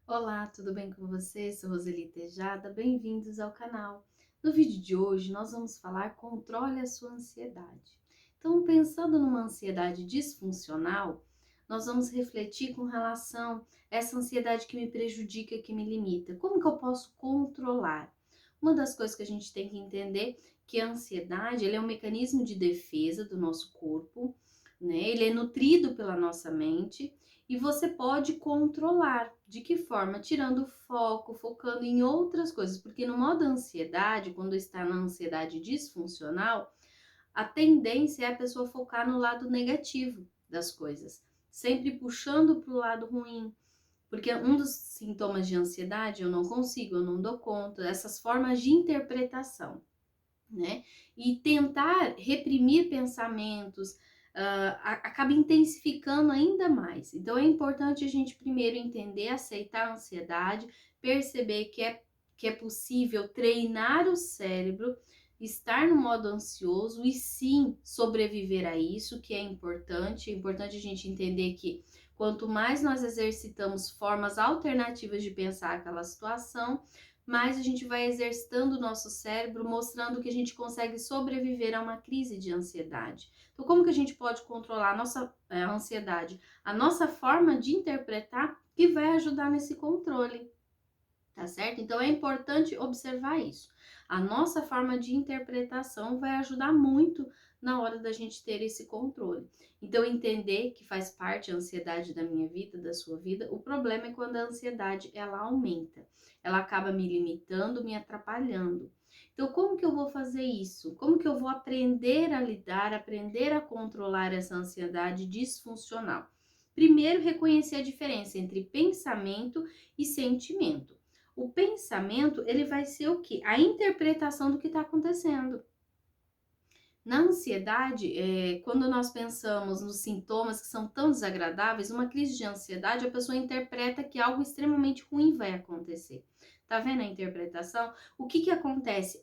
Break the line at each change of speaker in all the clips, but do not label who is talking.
Olá, tudo bem com você? Sou Roseli Tejada, bem-vindos ao canal. No vídeo de hoje nós vamos falar controle a sua ansiedade. Então, pensando numa ansiedade disfuncional, nós vamos refletir com relação a essa ansiedade que me prejudica, que me limita. Como que eu posso controlar? Uma das coisas que a gente tem que entender é que a ansiedade, ele é um mecanismo de defesa do nosso corpo, né? Ele é nutrido pela nossa mente e você pode controlar. De que forma? Tirando o foco, focando em outras coisas. Porque no modo ansiedade, quando está na ansiedade disfuncional, a tendência é a pessoa focar no lado negativo das coisas, sempre puxando para o lado ruim. Porque um dos sintomas de ansiedade, eu não consigo, eu não dou conta, essas formas de interpretação, né? E tentar reprimir pensamentos acaba intensificando ainda mais. Então é importante a gente primeiro entender, aceitar a ansiedade, perceber que é possível treinar o cérebro, estar no modo ansioso e sim sobreviver a isso, que é importante. É importante a gente entender que quanto mais nós exercitamos formas alternativas de pensar aquela situação, mais a gente vai exercitando o nosso cérebro, mostrando que a gente consegue sobreviver a uma crise de ansiedade. Então, como que a gente pode controlar a nossa ansiedade? A nossa forma de interpretar que vai ajudar nesse controle, tá certo? Então, é importante observar isso. A nossa forma de interpretação vai ajudar muito na hora da gente ter esse controle. Então, entender que faz parte a ansiedade da minha vida, da sua vida. O problema é quando a ansiedade ela aumenta, ela acaba me limitando, me atrapalhando. Então, como que eu vou fazer isso? Como que eu vou aprender a lidar, aprender a controlar essa ansiedade disfuncional? Primeiro, reconhecer a diferença entre pensamento e sentimento. O pensamento, ele vai ser o quê? A interpretação do que está acontecendo. Na ansiedade, quando nós pensamos nos sintomas que são tão desagradáveis, uma crise de ansiedade, a pessoa interpreta que algo extremamente ruim vai acontecer. Tá vendo a interpretação? O que acontece?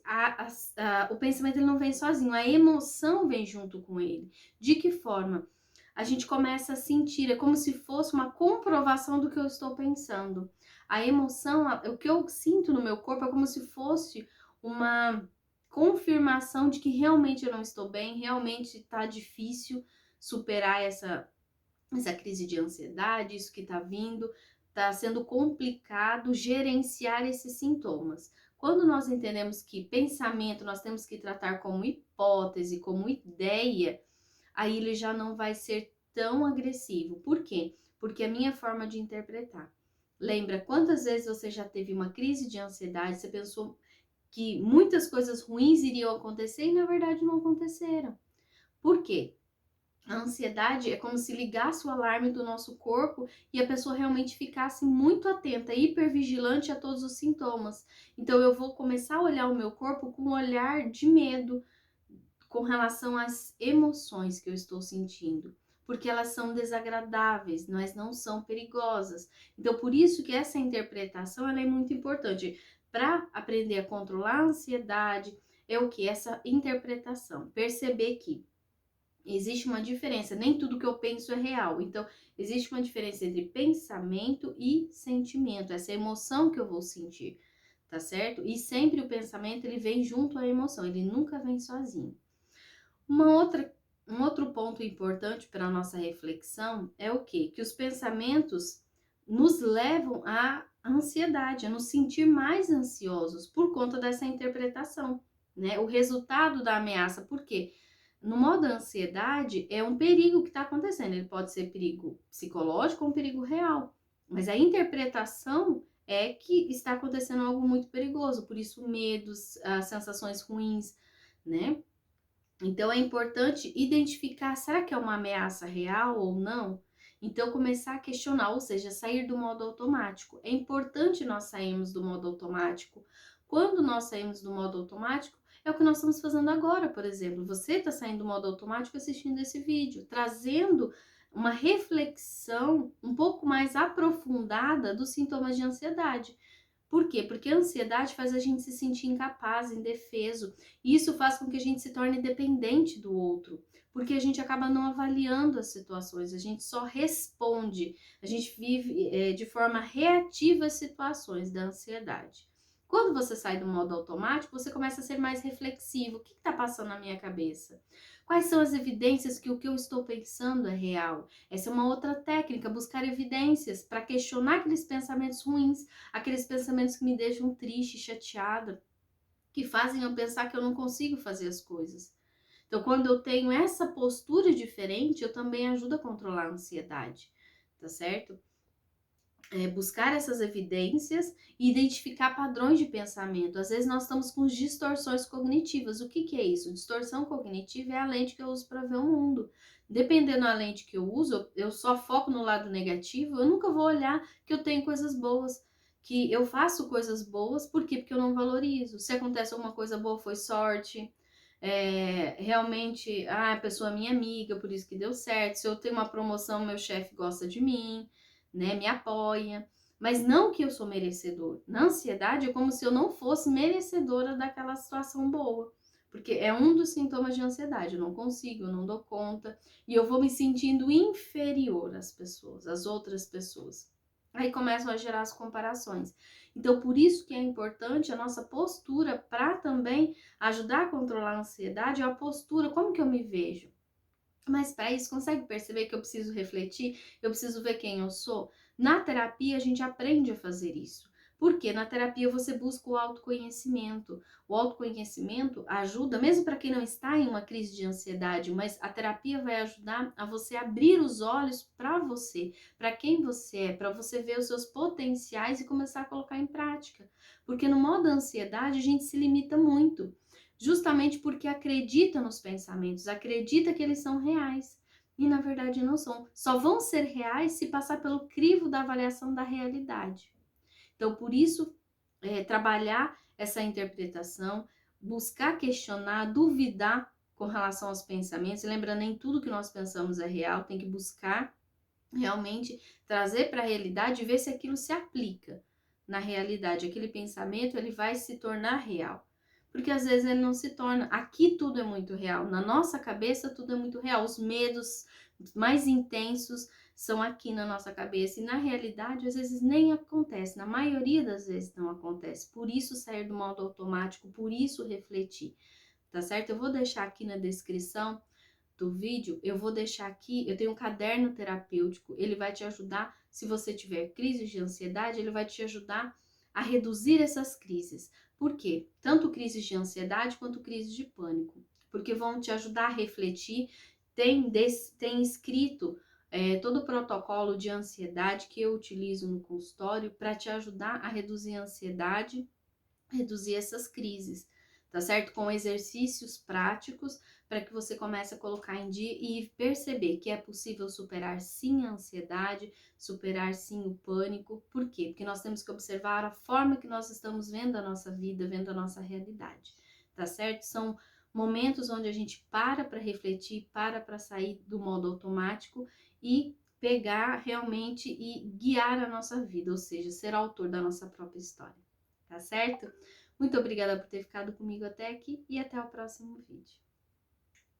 O pensamento ele não vem sozinho, a emoção vem junto com ele. De que forma? A gente começa a sentir, é como se fosse uma comprovação do que eu estou pensando. A emoção, o que eu sinto no meu corpo é como se fosse uma confirmação de que realmente eu não estou bem, realmente está difícil superar essa crise de ansiedade, isso que está vindo, está sendo complicado gerenciar esses sintomas. Quando nós entendemos que pensamento nós temos que tratar como hipótese, como ideia, aí ele já não vai ser tão agressivo. Por quê? Porque a minha forma de interpretar. Lembra quantas vezes você já teve uma crise de ansiedade, você pensou que muitas coisas ruins iriam acontecer e na verdade não aconteceram. Por quê? A ansiedade é como se ligasse o alarme do nosso corpo e a pessoa realmente ficasse muito atenta, hipervigilante a todos os sintomas. Então eu vou começar a olhar o meu corpo com um olhar de medo com relação às emoções que eu estou sentindo, porque elas são desagradáveis, mas não são perigosas. Então por isso que essa interpretação ela é muito importante. Para aprender a controlar a ansiedade, é o que? Essa interpretação. Perceber que existe uma diferença, nem tudo que eu penso é real. Então, existe uma diferença entre pensamento e sentimento, essa emoção que eu vou sentir, tá certo? E sempre o pensamento ele vem junto à emoção, ele nunca vem sozinho. Um outro ponto importante para a nossa reflexão é o quê? Que os pensamentos nos levam à ansiedade, a nos sentir mais ansiosos por conta dessa interpretação, né? O resultado da ameaça, por quê? No modo ansiedade, é um perigo que está acontecendo. Ele pode ser perigo psicológico ou um perigo real. Mas a interpretação é que está acontecendo algo muito perigoso. Por isso, medos, as sensações ruins, né? Então é importante identificar, será que é uma ameaça real ou não? Então começar a questionar, ou seja, sair do modo automático. É importante nós sairmos do modo automático. Quando nós saímos do modo automático, é o que nós estamos fazendo agora, por exemplo. Você está saindo do modo automático assistindo esse vídeo, trazendo uma reflexão um pouco mais aprofundada dos sintomas de ansiedade. Por quê? Porque a ansiedade faz a gente se sentir incapaz, indefeso, e isso faz com que a gente se torne dependente do outro, porque a gente acaba não avaliando as situações, a gente só responde, a gente vive de forma reativa às situações da ansiedade. Quando você sai do modo automático, você começa a ser mais reflexivo. O que está passando na minha cabeça? Quais são as evidências que o que eu estou pensando é real? Essa é uma outra técnica, buscar evidências para questionar aqueles pensamentos ruins, aqueles pensamentos que me deixam triste, chateada, que fazem eu pensar que eu não consigo fazer as coisas. Então, quando eu tenho essa postura diferente, eu também ajudo a controlar a ansiedade, tá certo? Buscar essas evidências e identificar padrões de pensamento. Às vezes nós estamos com distorções cognitivas. O que é isso? Distorção cognitiva é a lente que eu uso para ver o mundo. Dependendo da lente que eu uso, eu só foco no lado negativo, eu nunca vou olhar que eu tenho coisas boas, que eu faço coisas boas, por quê? Porque eu não valorizo. Se acontece alguma coisa boa, foi sorte. Realmente, a pessoa é minha amiga, por isso que deu certo. Se eu tenho uma promoção, meu chefe gosta de mim, né, me apoia, mas não que eu sou merecedor. Na ansiedade é como se eu não fosse merecedora daquela situação boa, porque é um dos sintomas de ansiedade, eu não consigo, eu não dou conta, e eu vou me sentindo inferior às pessoas, às outras pessoas. Aí começam a gerar as comparações. Então, por isso que é importante a nossa postura para também ajudar a controlar a ansiedade, é a postura, como que eu me vejo? Mas para isso, consegue perceber que eu preciso refletir? Eu preciso ver quem eu sou? Na terapia, a gente aprende a fazer isso. Porque na terapia você busca o autoconhecimento. O autoconhecimento ajuda, mesmo para quem não está em uma crise de ansiedade, mas a terapia vai ajudar a você abrir os olhos para você, para quem você é, para você ver os seus potenciais e começar a colocar em prática. Porque no modo ansiedade, a gente se limita muito justamente porque acredita nos pensamentos, acredita que eles são reais. E na verdade não são. Só vão ser reais se passar pelo crivo da avaliação da realidade. Então, por isso, trabalhar essa interpretação, buscar questionar, duvidar com relação aos pensamentos. Lembrando, nem tudo que nós pensamos é real, tem que buscar realmente trazer para a realidade e ver se aquilo se aplica na realidade. Aquele pensamento ele vai se tornar real. Porque às vezes ele não se torna. Aqui tudo é muito real. Na nossa cabeça tudo é muito real. Os medos mais intensos são aqui na nossa cabeça. E na realidade, às vezes nem acontece. Na maioria das vezes não acontece. Por isso sair do modo automático, por isso refletir. Tá certo? Eu vou deixar aqui na descrição do vídeo, eu vou deixar aqui, eu tenho um caderno terapêutico, ele vai te ajudar, se você tiver crises de ansiedade, ele vai te ajudar a reduzir essas crises. Por quê? Tanto crises de ansiedade quanto crises de pânico, porque vão te ajudar a refletir, tem escrito todo o protocolo de ansiedade que eu utilizo no consultório para te ajudar a reduzir a ansiedade, reduzir essas crises, tá certo? Com exercícios práticos para que você comece a colocar em dia e perceber que é possível superar sim a ansiedade, superar sim o pânico. Por quê? Porque nós temos que observar a forma que nós estamos vendo a nossa vida, vendo a nossa realidade, tá certo? São momentos onde a gente para refletir, para sair do modo automático e pegar realmente e guiar a nossa vida, ou seja, ser autor da nossa própria história. Tá certo? Muito obrigada por ter ficado comigo até aqui e até o próximo vídeo.